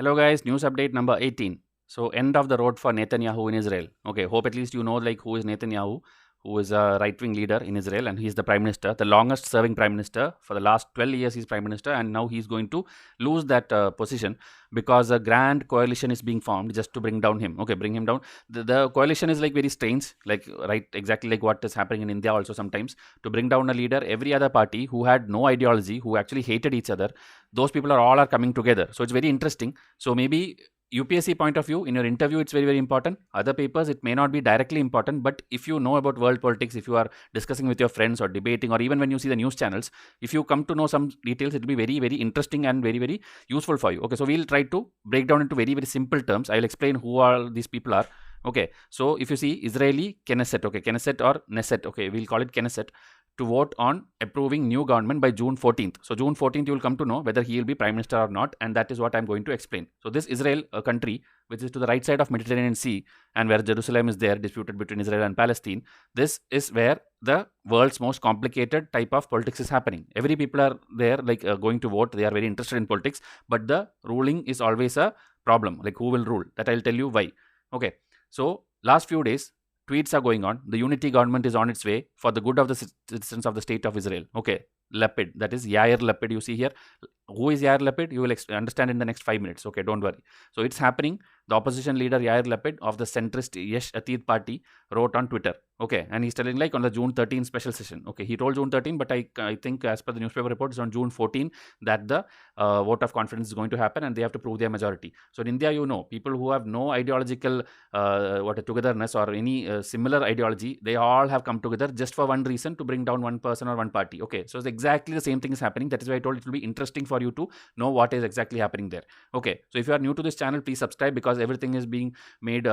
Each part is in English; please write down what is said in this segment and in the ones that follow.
Hello guys, news update number 18. So end of the road for Netanyahu in Israel. Okay, hope at least you know like who is Netanyahu, who is a right-wing leader in Israel, and he's the prime minister, the longest serving prime minister. For the last 12 years he's prime minister, and now he's going to lose that position because a grand coalition is being formed just to bring down him. Okay, bring him down. The coalition is like very strange, like right exactly like what is happening in India also sometimes, to bring down a leader. Every other party who had no ideology, who actually hated each other, those people are all coming together. So it's very interesting. So maybe UPSC point of view, in your interview, it's very, very important. Other papers, it may not be directly important, but if you know about world politics, if you are discussing with your friends or debating, or even when you see the news channels, if you come to know some details, it will be very, very interesting and very, very useful for you. Okay, so we'll try to break down into very, very simple terms. I'll explain who all these people are. Okay, so if you see Israeli Knesset, okay, Knesset or Knesset, okay, we'll call it Knesset, to vote on approving new government by June 14th. So June 14th, you will come to know whether he will be prime minister or not, and that is what I'm going to explain. So this Israel, a country which is to the right side of Mediterranean Sea, and where Jerusalem is there, disputed between Israel and Palestine, this is where the world's most complicated type of politics is happening. Every people are there like going to vote. They are very interested in politics, but the ruling is always a problem. Like who will rule? That I'll tell you why. Okay, so last few days, tweets are going on. The unity government is on its way for the good of the citizens of the state of Israel. Okay, Lapid, that is Yair Lapid, you see here. Who is Yair Lapid? You will understand in the next 5 minutes. Okay, don't worry. So it's happening. The opposition leader Yair Lapid of the centrist Yesh Atid party wrote on Twitter. Okay, and he's telling like on the June 13 special session. Okay, he told June 13, but I think as per the newspaper report, it's on June 14 that the vote of confidence is going to happen, and they have to prove their majority. So in India, you know, people who have no ideological togetherness or any similar ideology, they all have come together just for one reason, to bring down one person or one party. Okay, so it's exactly the same thing is happening. That is why I told it will be interesting for you to know what is exactly happening there. Okay, so if you are new to this channel, please subscribe, because everything is being made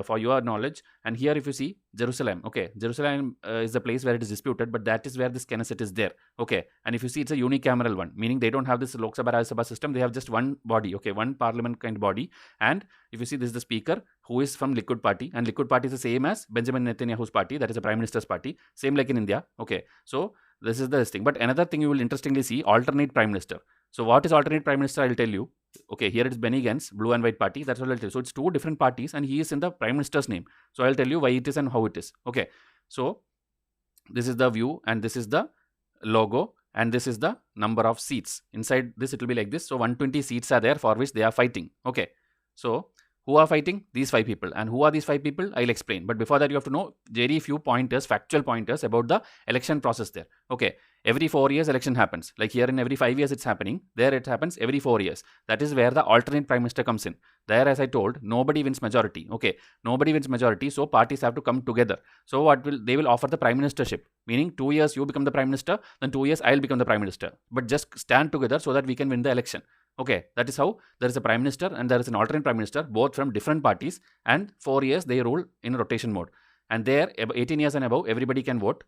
for your knowledge. And here if you see Jerusalem, okay, Jerusalem is the place where it is disputed, but that is where this Knesset is there. Okay, and if you see, it's a unicameral one, meaning they don't have this Lok Sabha Rajya Sabha system. They have just one body, okay, one parliament kind of body. And if you see, this is the speaker who is from Likud party, and Likud party is the same as Benjamin Netanyahu's party, that is the prime minister's party, same like in India. Okay, so this is the thing. But another thing you will interestingly see, alternate prime minister. So what is alternate prime minister? I'll tell you. Okay, here it is Benny Gantz, blue and white party. That's what I'll tell you. So it's two different parties, and he is in the prime minister's name. So I'll tell you why it is and how it is. Okay, so this is the view, and this is the logo, and this is the number of seats. Inside this, it will be like this. So 120 seats are there for which they are fighting. Okay, so who are fighting? These 5 people. And who are these 5 people? I'll explain. But before that, you have to know very few pointers, factual pointers about the election process there. Okay, every 4 years election happens. Like here in every 5 years it's happening. There it happens every 4 years. That is where the alternate prime minister comes in. There, as I told, nobody wins majority. Okay, nobody wins majority, so parties have to come together. So what will they will offer the prime ministership, meaning 2 years you become the prime minister, then 2 years I'll become the prime minister. But just stand together so that we can win the election. Okay, that is how there is a prime minister and there is an alternate prime minister, both from different parties, and 4 years they rule in rotation mode. And there, 18 years and above, everybody can vote.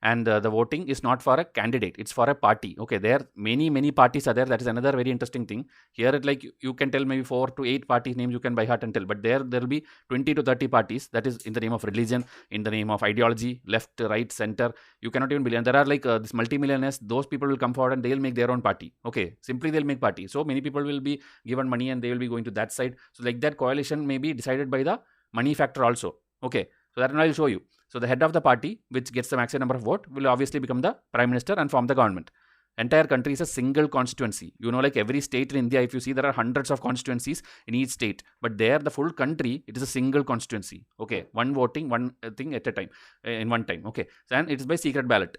And the voting is not for a candidate, it's for a party. Okay, there many parties are there. That is another very interesting thing. Here it like you can tell maybe 4 to 8 party names you can by heart and tell, but there will be 20 to 30 parties. That is in the name of religion, in the name of ideology, left, right, center. You cannot even believe. And there are like this multi-millionaires. Those people will come forward and they'll make their own party. Okay, simply they'll make party. So many people will be given money and they will be going to that side. So like that coalition may be decided by the money factor also. Okay, so that I'll show you. So the head of the party, which gets the maximum number of vote, will obviously become the prime minister and form the government. Entire country is a single constituency. You know, like every state in India, if you see, there are hundreds of constituencies in each state. But there, the full country, it is a single constituency. Okay, one voting, one thing at a time, in one time. Okay, and it is by secret ballot.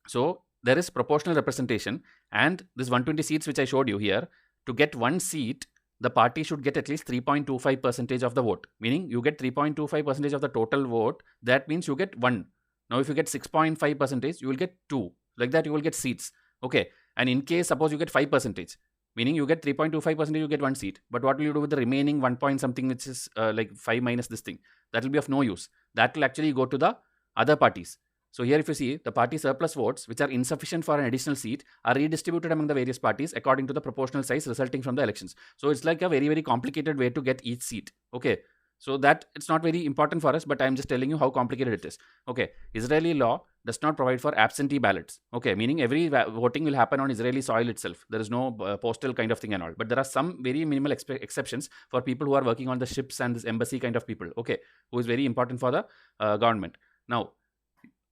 So there is proportional representation, and this 120 seats which I showed you here, to get one seat, the party should get at least 3.25% of the vote. Meaning you get 3.25% of the total vote. That means you get 1. Now if you get 6.5%, you will get 2. Like that you will get seats. Okay. And in case suppose you get 5%, meaning you get 3.25%, you get 1 seat. But what will you do with the remaining 1 point something, which is like 5 minus this thing? That will be of no use. That will actually go to the other parties. So here if you see, the party surplus votes, which are insufficient for an additional seat, are redistributed among the various parties according to the proportional size resulting from the elections. So it's like a very, very complicated way to get each seat. Okay. So that it's not very important for us, but I'm just telling you how complicated it is. Okay, Israeli law does not provide for absentee ballots. Okay, meaning every voting will happen on Israeli soil itself. There is no postal kind of thing and all. But there are some very minimal exceptions for people who are working on the ships and this embassy kind of people. Okay, who is very important for the government. Now,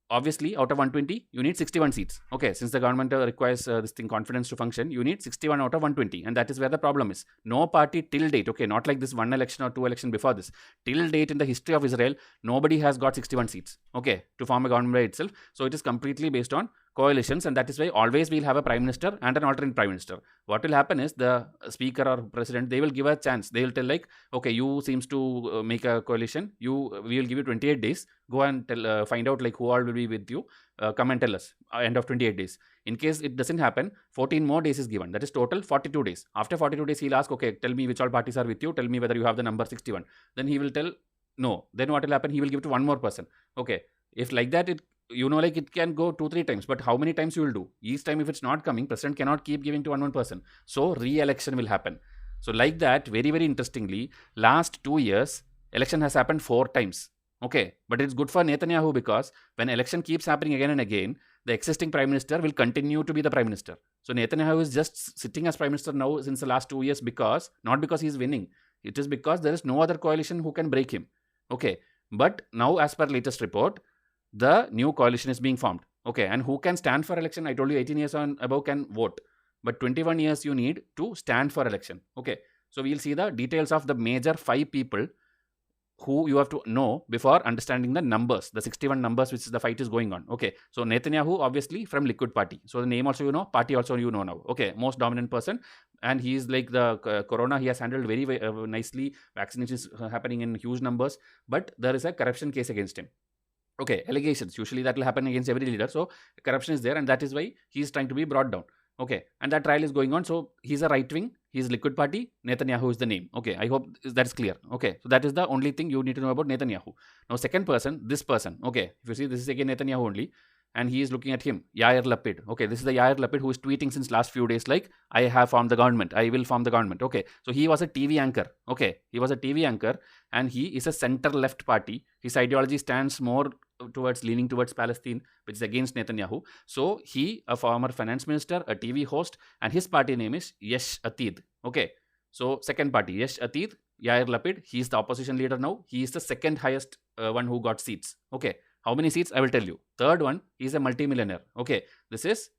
obviously, out of 120, you need 61 seats. Okay, since the government requires this thing confidence to function, you need 61 out of 120, and that is where the problem is. No party till date, okay, not like this one election or two election before this. Till date in the history of Israel, nobody has got 61 seats, okay, to form a government by itself. So it is completely based on coalitions, and that is why always we'll have a prime minister and an alternate prime minister. What will happen is the speaker or president, they will give a chance. They will tell like, okay, you seems to make a coalition. We will give you 28 days. Go and tell, find out like who all will be with you. Come and tell us. End of 28 days. In case it doesn't happen, 14 more days is given. That is total 42 days. After 42 days, he'll ask, okay, tell me which all parties are with you. Tell me whether you have the number 61. Then he will tell no. Then what will happen? He will give to one more person. Okay. If like that, like it can go 2-3 times, but how many times you will do? Each time if it's not coming, president cannot keep giving to one person. So re-election will happen. So like that, very, very interestingly, last 2 years, election has happened 4 times. Okay, but it's good for Netanyahu because when election keeps happening again and again, the existing prime minister will continue to be the prime minister. So Netanyahu is just sitting as prime minister now since the last 2 years not because he's winning. It is because there is no other coalition who can break him. Okay, but now as per latest report, the new coalition is being formed. Okay, and who can stand for election? I told you 18 years and above can vote. But 21 years you need to stand for election. Okay, so we'll see the details of the major 5 people who you have to know before understanding the numbers, the 61 numbers which the fight is going on. Okay, so Netanyahu obviously from Likud party. So the name also you know, party also you know now. Okay, most dominant person, and he is like the corona. He has handled very, very nicely. Vaccinations happening in huge numbers, but there is a corruption case against him. Okay, allegations. Usually that will happen against every leader. So corruption is there, and that is why he is trying to be brought down. Okay, and that trial is going on. So he's a right wing. He's Likud party. Netanyahu is the name. Okay, I hope that is clear. Okay, so that is the only thing you need to know about Netanyahu. Now, second person, this person. Okay, if you see, this is again Netanyahu only, and he is looking at him, Yair Lapid. Okay, this is the Yair Lapid who is tweeting since last few days like, I have formed the government. I will form the government. Okay, so he was a TV anchor. Okay, he was a TV anchor, and he is a center-left party. His ideology stands more leaning towards Palestine, which is against Netanyahu. So he, a former finance minister, a TV host, and his party name is Yesh Atid. Okay, so second party, Yesh Atid, Yair Lapid. He is the opposition leader now. He is the second highest one who got seats. Okay, how many seats? I will tell you. Third one, he is a multimillionaire. Okay, this is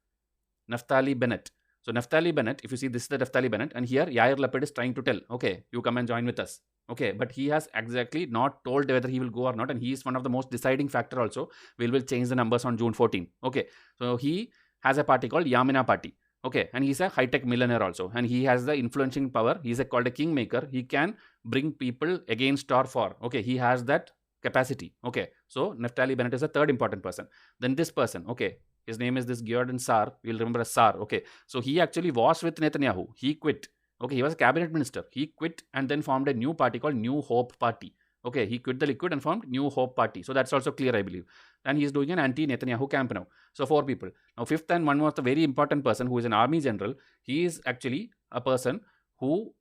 Naftali Bennett. So Naftali Bennett, if you see, this is the Naftali Bennett, and here Yair Lapid is trying to tell, okay, you come and join with us. Okay, but he has exactly not told whether he will go or not, and he is one of the most deciding factor also. We will change the numbers on June 14. Okay, so he has a party called Yamina Party. Okay, and he's a high-tech millionaire also, and he has the influencing power. He's called a kingmaker. He can bring people against or for. Okay, he has that capacity. Okay, so Naftali Bennett is a third important person. Then this person, okay, his name is this Giordon Sar. You'll remember as Sar. Okay, so he actually was with Netanyahu. He quit. Okay, he was a cabinet minister. He quit and then formed a new party called New Hope Party. Okay, he quit the Likud and formed New Hope Party. So that's also clear, I believe. And he's doing an anti-Netanyahu camp now. So 4 people. Now fifth and one was the very important person who is an army general. He is actually a person who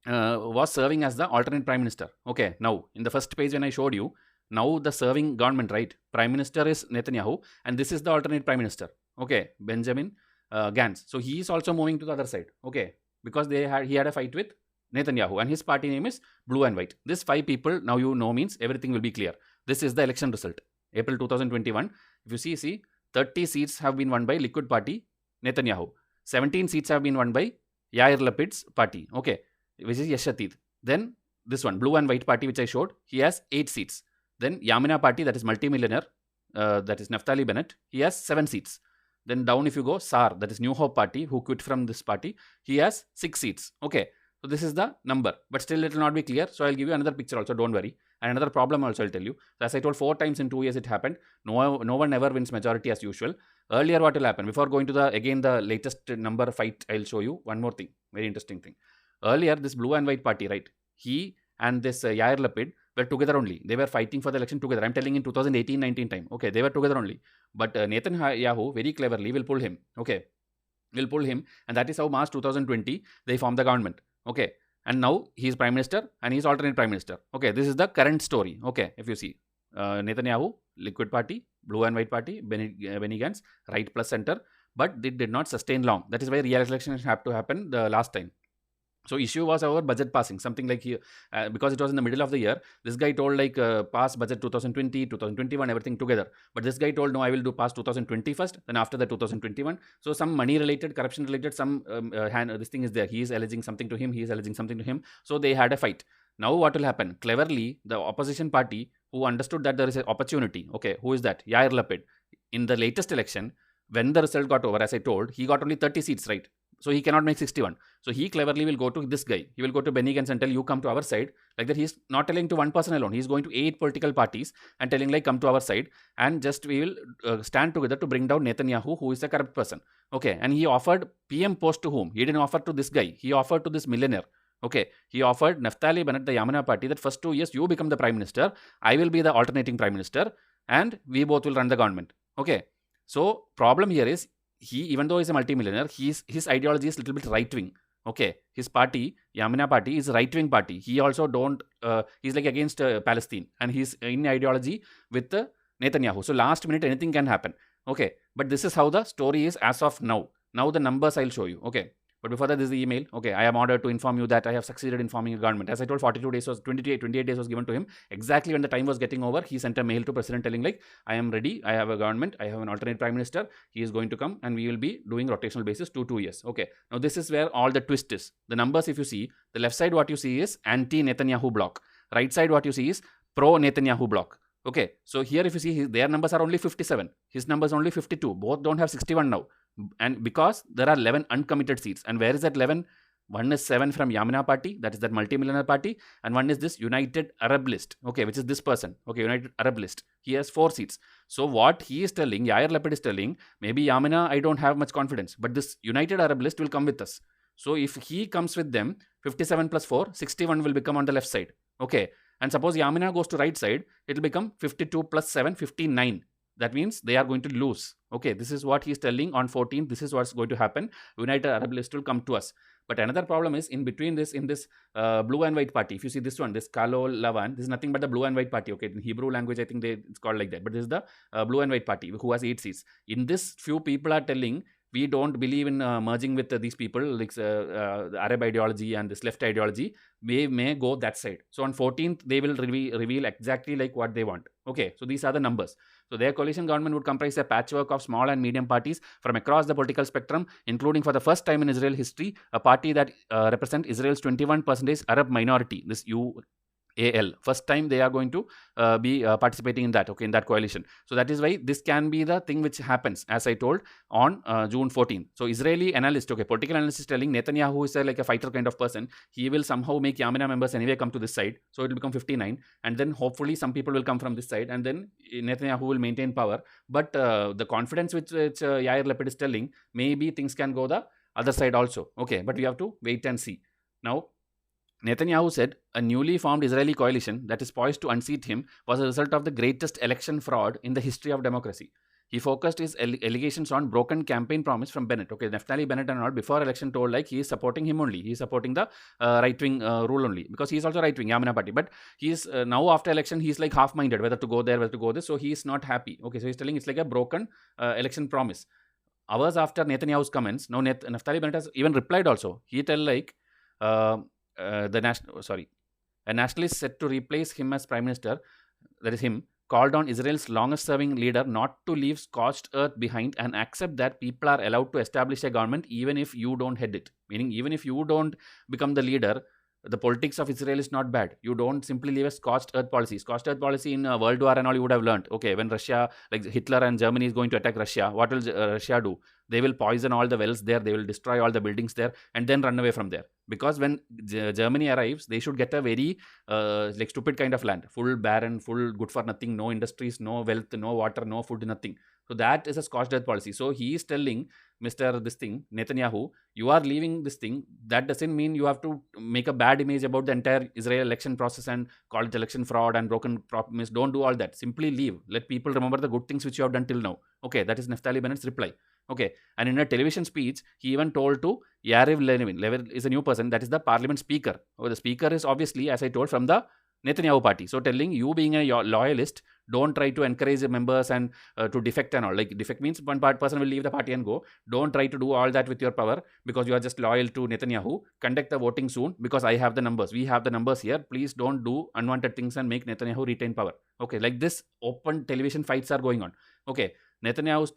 was serving as the alternate prime minister. Okay, now in the first page when I showed you, now the serving government, right? Prime minister is Netanyahu, and this is the alternate prime minister. Okay, Benjamin Gantz. So he is also moving to the other side. Okay, because he had a fight with Netanyahu, and his party name is Blue and White. This 5 people now you know means everything will be clear. This is the election result, April 2021. If you see 30 seats have been won by Likud party, Netanyahu. 17 seats have been won by Yair Lapid's party. Okay, which is Yesh Atid. Then this one, Blue and White party, which I showed, he has 8 seats. Then Yamina party, that is multi-millionaire, that is Naftali Bennett, he has 7 seats. Then down if you go, Sar, that is New Hope party, who quit from this party, he has 6 seats. Okay, so this is the number, but still it will not be clear. So I'll give you another picture also, don't worry. And another problem also I'll tell you. So as I told, 4 times in 2 years it happened. No one ever wins majority as usual. Earlier what will happen? Before going to the latest number fight, I'll show you one more thing, very interesting thing. Earlier, this Blue and White party, right? He and this Yair Lapid were together only. They were fighting for the election together. I'm telling in 2018-19 time. Okay, they were together only. But Netanyahu very cleverly will pull him. Okay, will pull him, and that is how March 2020 they formed the government. Okay, and now he's prime minister and he's alternate prime minister. Okay, this is the current story. Okay, if you see Netanyahu, Liquid Party, Blue and White Party, Benny Gantz, right plus center, but it did not sustain long. That is why re-elections have to happen the last time. So issue was our budget passing, something like here, because it was in the middle of the year. This guy told like pass budget 2020, 2021, everything together. But this guy told no, I will do pass 2020 first, then after the 2021. So some money related, corruption related, some this thing is there. He is alleging something to him, he is alleging something to him. So they had a fight. Now what will happen? Cleverly, the opposition party who understood that there is an opportunity. Okay, who is that? Yair Lapid. In the latest election, when the result got over, as I told, he got only 30 seats, right? So he cannot make 61. So he cleverly will go to this guy. He will go to Benny Gantz and tell you come to our side. Like that, he's not telling to one person alone. He's going to 8 political parties and telling like come to our side and just we will stand together to bring down Netanyahu, who is a corrupt person. Okay, and he offered PM post to whom? He didn't offer to this guy. He offered to this millionaire. Okay, he offered Naftali Bennett, the Yamuna party, that first 2 years you become the prime minister. I will be the alternating prime minister and we both will run the government. Okay, so problem here is he, even though he's a multimillionaire, his ideology is a little bit right-wing. Okay, his party, Yamina party, is a right-wing party. He also he's like against Palestine and he's in ideology with Netanyahu. So last minute anything can happen. Okay, but this is how the story is as of now. Now the numbers I'll show you. Okay, but before that, this is the email. Okay, I am ordered to inform you that I have succeeded in forming a government. As I told, 28 days was given to him. Exactly when the time was getting over, he sent a mail to president telling like, I am ready, I have a government, I have an alternate prime minister, he is going to come and we will be doing rotational basis 2 years. Okay, now this is where all the twist is. The numbers, if you see, the left side what you see is anti-Netanyahu block. Right side what you see is pro-Netanyahu block. Okay, so here if you see, their numbers are only 57. His numbers only 52. Both don't have 61 now. And because there are 11 uncommitted seats. And where is that 11? One is 7 from Yamina party, that is that multi-millionaire party. And one is this United Arab List, okay, which is this person. Okay, United Arab List. He has 4 seats. So what he is telling, Yair Lapid is telling, maybe Yamina, I don't have much confidence. But this United Arab List will come with us. So if he comes with them, 57 plus 4, 61 will become on the left side. Okay. And suppose Yamina goes to right side, it will become 52 plus 7, 59. That means they are going to lose. Okay, this is what he is telling on 14th. This is what's going to happen. United Arab List will come to us. But another problem is in between this, in this blue and white party, if you see this one, this Kalo Lavan, this is nothing but the blue and white party. Okay, in Hebrew language, I think it's called like that. But this is the blue and white party who has 8 seats. In this, few people are telling, we don't believe in merging with these people, like the Arab ideology and this left ideology. We may go that side. So on 14th, they will reveal exactly like what they want. Okay, so these are the numbers. So their coalition government would comprise a patchwork of small and medium parties from across the political spectrum, including for the first time in Israel history, a party that represents Israel's 21% Arab minority, this UAL. First time they are going to be participating in that, okay, in that coalition. So that is why this can be the thing which happens, as I told, on June 14th. So Israeli analyst, okay, political analyst is telling Netanyahu is like a fighter kind of person. He will somehow make Yamina members anyway come to this side. So it will become 59. And then hopefully some people will come from this side. And then Netanyahu will maintain power. But the confidence which Yair Lapid is telling, maybe things can go the other side also. Okay, but we have to wait and see. Now, Netanyahu said a newly formed Israeli coalition that is poised to unseat him was a result of the greatest election fraud in the history of democracy. He focused his allegations on broken campaign promise from Bennett. Okay, Naftali Bennett and all before election told like he is supporting him only. He is supporting the right-wing rule only because he is also right-wing, Yamina party. But he is now after election, he is like half-minded whether to go there, whether to go this. So he is not happy. Okay, so he is telling it's like a broken election promise. Hours after Netanyahu's comments, now Naftali Bennett has even replied also. He tell like... a nationalist set to replace him as prime minister, that is him, called on Israel's longest serving leader not to leave scorched earth behind and accept that people are allowed to establish a government even if you don't head it. Meaning even if you don't become the leader, the politics of Israel is not bad. You don't simply leave a scorched earth policy. Scorched earth policy in World War and all you would have learned. Okay, when Russia, like Hitler and Germany is going to attack Russia, what will Russia do? They will poison all the wells there. They will destroy all the buildings there and then run away from there. Because when Germany arrives, they should get a very like stupid kind of land. Full barren, full good for nothing, no industries, no wealth, no water, no food, nothing. So that is a scorched earth policy. So he is telling Mr. this thing, Netanyahu, you are leaving this thing. That doesn't mean you have to make a bad image about the entire Israel election process and call it election fraud and broken promise. Don't do all that. Simply leave. Let people remember the good things which you have done till now. Okay, that is Naftali Bennett's reply. Okay, and in a television speech, he even told to Yariv Levin. Levin is a new person, that is the parliament speaker. The speaker is obviously, as I told, from the Netanyahu party. So telling you, being a loyalist, don't try to encourage the members and to defect and all. Like, defect means one person will leave the party and go. Don't try to do all that with your power because you are just loyal to Netanyahu. Conduct the voting soon because I have the numbers. We have the numbers here. Please don't do unwanted things and make Netanyahu retain power. Okay, like this open television fights are going on. Okay, Netanyahu's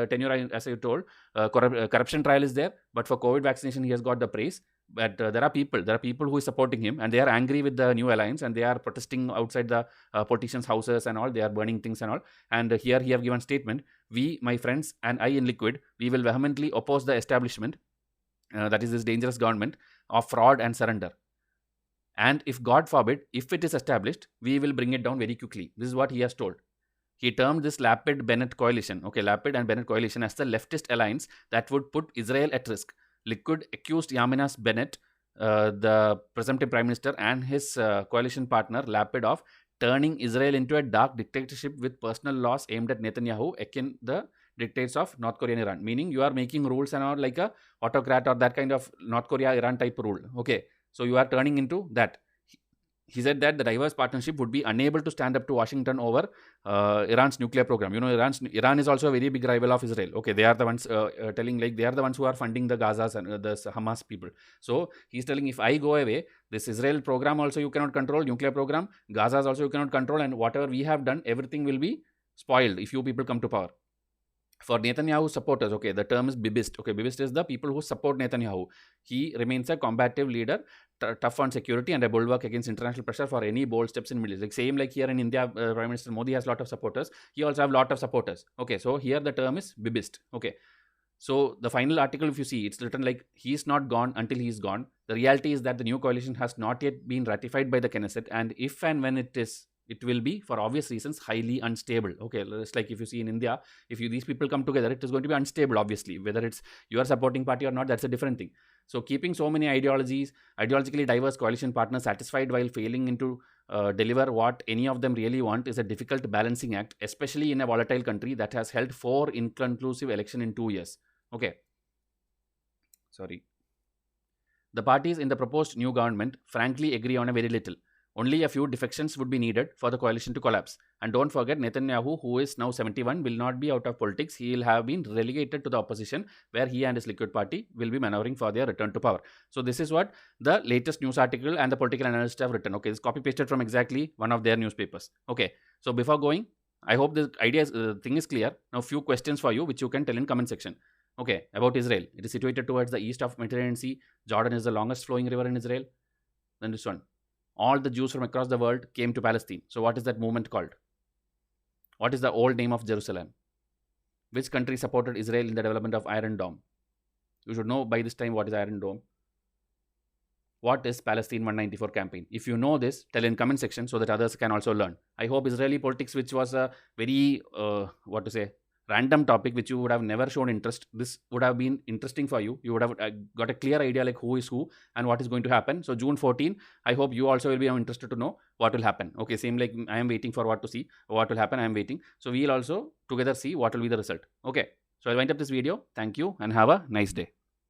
tenure, as I told, corruption trial is there, but for COVID vaccination, he has got the praise. But there are people who is supporting him, and they are angry with the new alliance, and they are protesting outside the politicians' houses and all. They are burning things and all. And here he have given statement: "We, my friends, and I in liquid, we will vehemently oppose the establishment, that is this dangerous government of fraud and surrender. And if God forbid, if it is established, we will bring it down very quickly." This is what he has told. He termed this Lapid-Bennett coalition, Lapid and Bennett coalition, as the leftist alliance that would put Israel at risk. Liquid accused Yaminas Bennett, the presumptive prime minister, and his coalition partner Lapid of turning Israel into a dark dictatorship with personal laws aimed at Netanyahu, akin the dictates of North Korea and Iran. Meaning, you are making rules and all like a autocrat or that kind of North Korea-Iran type rule. Okay, so you are turning into that. He said that the diverse partnership would be unable to stand up to Washington over Iran's nuclear program. You know, Iran is also a very big rival of Israel. Okay, they are the ones telling, like, they are the ones who are funding the Gazas and the Hamas people. So he's telling, if I go away, this Israel program also you cannot control, nuclear program, Gazas also you cannot control, and whatever we have done, everything will be spoiled if you people come to power. For Netanyahu supporters, okay, the term is Bibist. Okay, Bibist is the people who support Netanyahu. He remains a combative leader, tough on security, and a bulwark against international pressure for any bold steps in Middle East. Like, same like here in India, Prime Minister Modi has a lot of supporters. He also have a lot of supporters. Okay, so here the term is Bibist. Okay, so the final article, if you see, it's written like, he is not gone until he is gone. The reality is that the new coalition has not yet been ratified by the Knesset, and if and when it is, it will be, for obvious reasons, highly unstable. Okay, it's like if you see in India, if these people come together, it is going to be unstable, obviously. Whether it's your supporting party or not, that's a different thing. So keeping so many ideologically diverse coalition partners satisfied while failing into deliver what any of them really want is a difficult balancing act, especially in a volatile country that has held 4 inconclusive elections in 2 years. Okay. Sorry. The parties in the proposed new government frankly agree on a very little. Only a few defections would be needed for the coalition to collapse. And don't forget, Netanyahu, who is now 71, will not be out of politics. He will have been relegated to the opposition, where he and his Liquid party will be maneuvering for their return to power. So this is what the latest news article and the political analysts have written. Okay, this copy pasted from exactly one of their newspapers. Okay, so before going, I hope the thing is clear. Now, few questions for you, which you can tell in comment section. Okay, about Israel. It is situated towards the east of Mediterranean Sea. Jordan is the longest flowing river in Israel. Then this one. All the Jews from across the world came to Palestine. So what is that movement called? What is the old name of Jerusalem? Which country supported Israel in the development of Iron Dome? You should know by this time what is Iron Dome. What is Palestine 194 campaign? If you know this, tell in comment section so that others can also learn. I hope Israeli politics, which was a very, random topic which you would have never shown interest, this would have been interesting for you. You would have got a clear idea like who is who and what is going to happen. So June 14, I hope you also will be interested to know what will happen. Okay, same like I am waiting for what to see, what will happen, I am waiting. So we will also together see what will be the result. Okay, so I'll wind up this video. Thank you and have a nice day.